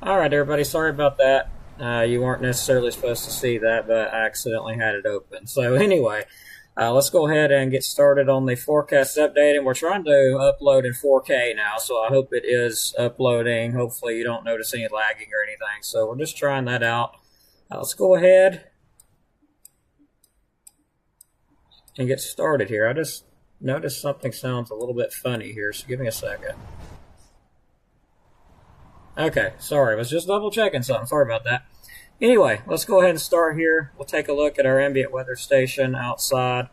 All right, everybody. Sorry about that. You weren't necessarily supposed to see that, but I accidentally had it open. So anyway, let's go ahead and get started on the forecast update. And we're trying to upload in 4K now, so I hope it is uploading. Hopefully, you don't notice any lagging or anything. So we're just trying that out. Let's go ahead and get started here. I just noticed something sounds a little bit funny here, so give me a second. Okay, sorry, I was just double checking something. Sorry about that. Anyway, let's go ahead and start here. We'll take a look at our ambient weather station outside,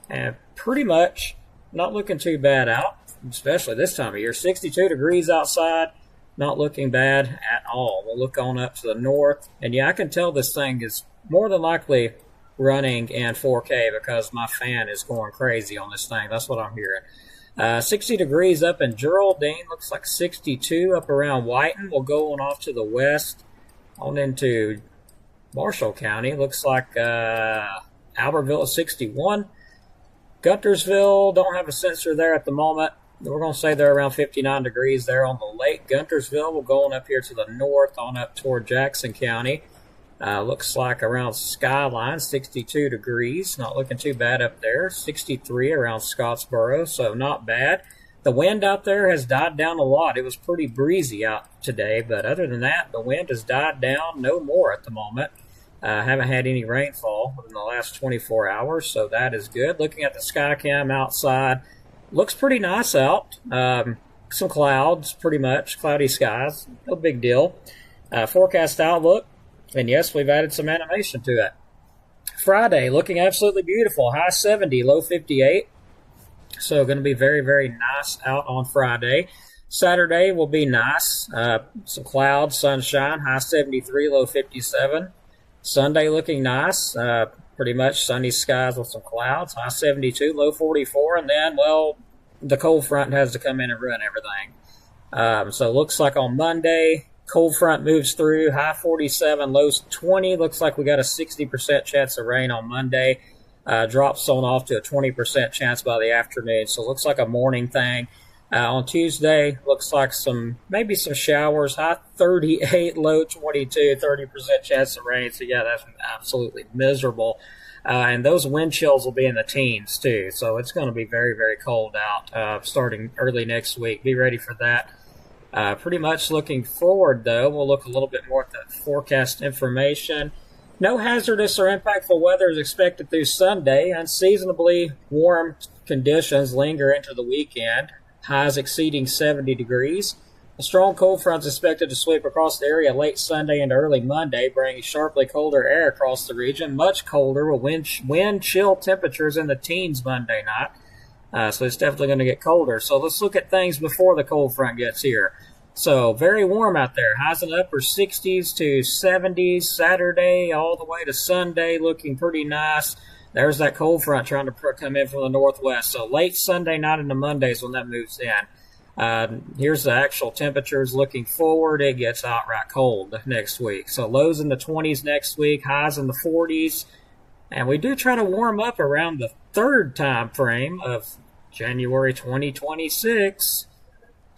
and pretty much not looking too bad out, especially this time of year. 62 degrees outside, not looking bad at all. We'll look on up to the north, and yeah, I can tell this thing is more than likely running in 4K because my fan is going crazy on this thing. That's what I'm hearing. 60 degrees up in Geraldine. Looks like 62 up around Whiten. We'll go on off to the west, on into Marshall County. Looks like Albertville is 61. Guntersville, don't have a sensor there at the moment. We're going to say they're around 59 degrees there on the lake. Guntersville, we'll go on up here to the north, on up toward Jackson County. Looks like around Skyline, 62 degrees. Not looking too bad up there. 63 around Scottsboro, so not bad. The wind out there has died down a lot. It was pretty breezy out today, but other than that, the wind has died down. No more at the moment. Haven't had any rainfall within the last 24 hours, so that is good. Looking at the Skycam outside, looks pretty nice out. Some clouds, pretty much. Cloudy skies. No big deal. Forecast outlook. And yes, we've added some animation to it. Friday, looking absolutely beautiful. High 70, low 58. So going to be very, very nice out on Friday. Saturday will be nice. Some clouds, sunshine, high 73, low 57. Sunday looking nice. Pretty much sunny skies with some clouds, high 72, low 44. And then, well, the cold front has to come in and ruin everything. So it looks like on Monday, cold front moves through, high 47, lows 20. Looks like we got a 60% chance of rain on Monday. Drops on off to a 20% chance by the afternoon. So it looks like a morning thing. On Tuesday, looks like maybe some showers, high 38, low 22, 30% chance of rain. So yeah, that's absolutely miserable. And those wind chills will be in the teens too. So it's going to be very, very cold out starting early next week. Be ready for that. Pretty much looking forward, though, we'll look a little bit more at the forecast information. No hazardous or impactful weather is expected through Sunday. Unseasonably warm conditions linger into the weekend, highs exceeding 70 degrees. A strong cold front is expected to sweep across the area late Sunday and early Monday, bringing sharply colder air across the region. Much colder with wind chill temperatures in the teens Monday night. So it's definitely going to get colder. So let's look at things before the cold front gets here. So very warm out there. Highs in the upper 60s to 70s Saturday all the way to Sunday, looking pretty nice. There's that cold front trying to come in from the northwest. So late Sunday night into Mondays when that moves in. Here's the actual temperatures looking forward. It gets outright cold next week. So lows in the 20s next week, highs in the 40s. And we do try to warm up around the third time frame of January 2026.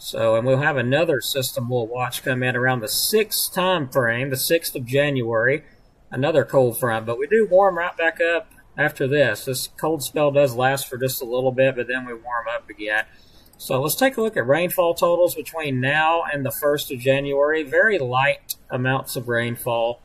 So, and we'll have another system we'll watch come in around the sixth time frame, the 6th of January, another cold front. But we do warm right back up after this. This cold spell does last for just a little bit, but then we warm up again. So let's take a look at rainfall totals between now and the 1st of January. Very light amounts of rainfall.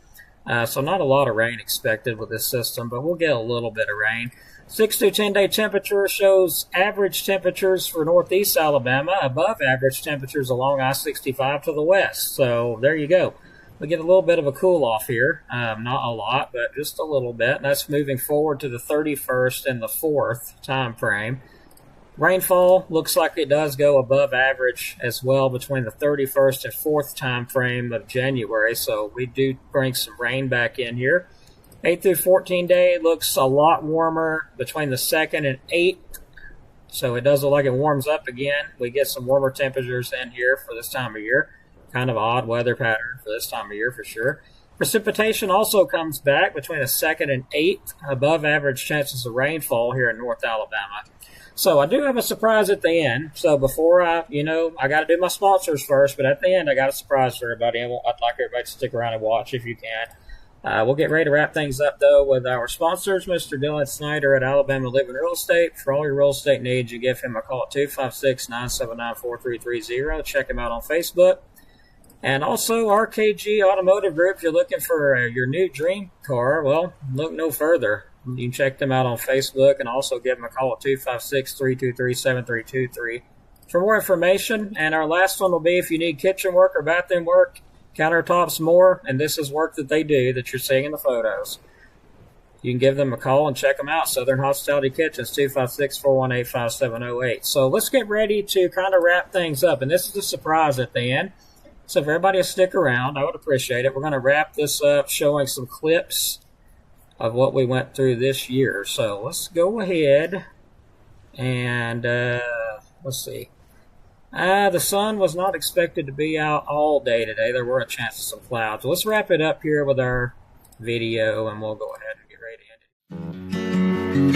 So not a lot of rain expected with this system, but we'll get a little bit of rain. 6 to 10-day temperature shows average temperatures for northeast Alabama, above average temperatures along I-65 to the west. So there you go. We get a little bit of a cool-off here. Not a lot, but just a little bit. And that's moving forward to the 31st and the 4th time frame. Rainfall looks like it does go above average as well between the 31st and 4th time frame of January, so we do bring some rain back in here. 8 through 14 day looks a lot warmer between the 2nd and 8th, so it does look like it warms up again. We get some warmer temperatures in here for this time of year. Kind of odd weather pattern for this time of year for sure. Precipitation also comes back between the 2nd and 8th, above average chances of rainfall here in North Alabama. So I do have a surprise at the end. So before I got to do my sponsors first, but at the end I got a surprise for everybody. I'd like everybody to stick around and watch if you can. We'll get ready to wrap things up, though, with our sponsors, Mr. Dylan Snyder at Alabama Living Real Estate. For all your real estate needs, you give him a call at 256-979-4330. Check him out on Facebook. And also RKG Automotive Group, if you're looking for your new dream car, well, look no further. You can check them out on Facebook and also give them a call at 256-323-7323 for more information. And our last one will be if you need kitchen work or bathroom work, countertops, more, and this is work that they do that you're seeing in the photos. You can give them a call and check them out. Southern Hospitality Kitchens, 256-418-5708. So let's get ready to kind of wrap things up. And this is a surprise at the end. So if everybody will stick around, I would appreciate it. We're going to wrap this up showing some clips of what we went through this year. So let's go ahead and let's see. The sun was not expected to be out all day today. There were a chance of some clouds. So let's wrap it up here with our video, and we'll go ahead and get ready to end it.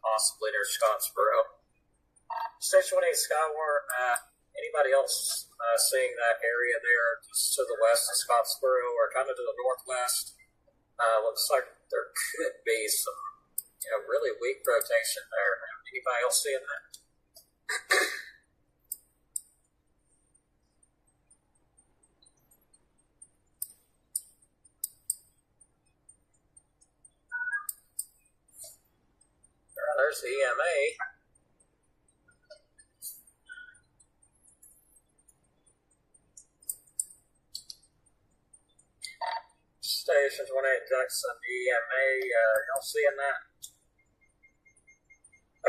Possibly near Scottsboro. Station 1-8 Skyward. Anybody else seeing that area there just to the west of Scottsboro or kind of to the northwest? Looks like there could be some really weak rotation there. Anybody else seeing that? There's the EMA. Stations 1-8 Jackson, EMA. Y'all seeing that?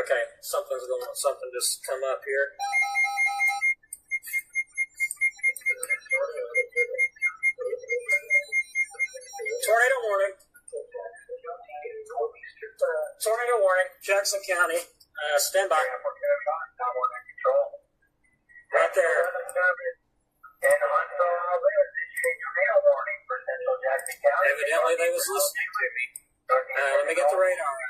Okay, something just come up here. Tornado warning. Tornado warning, Jackson County. Stand by. Right there. Evidently, they was listening to me. Let me get the radar.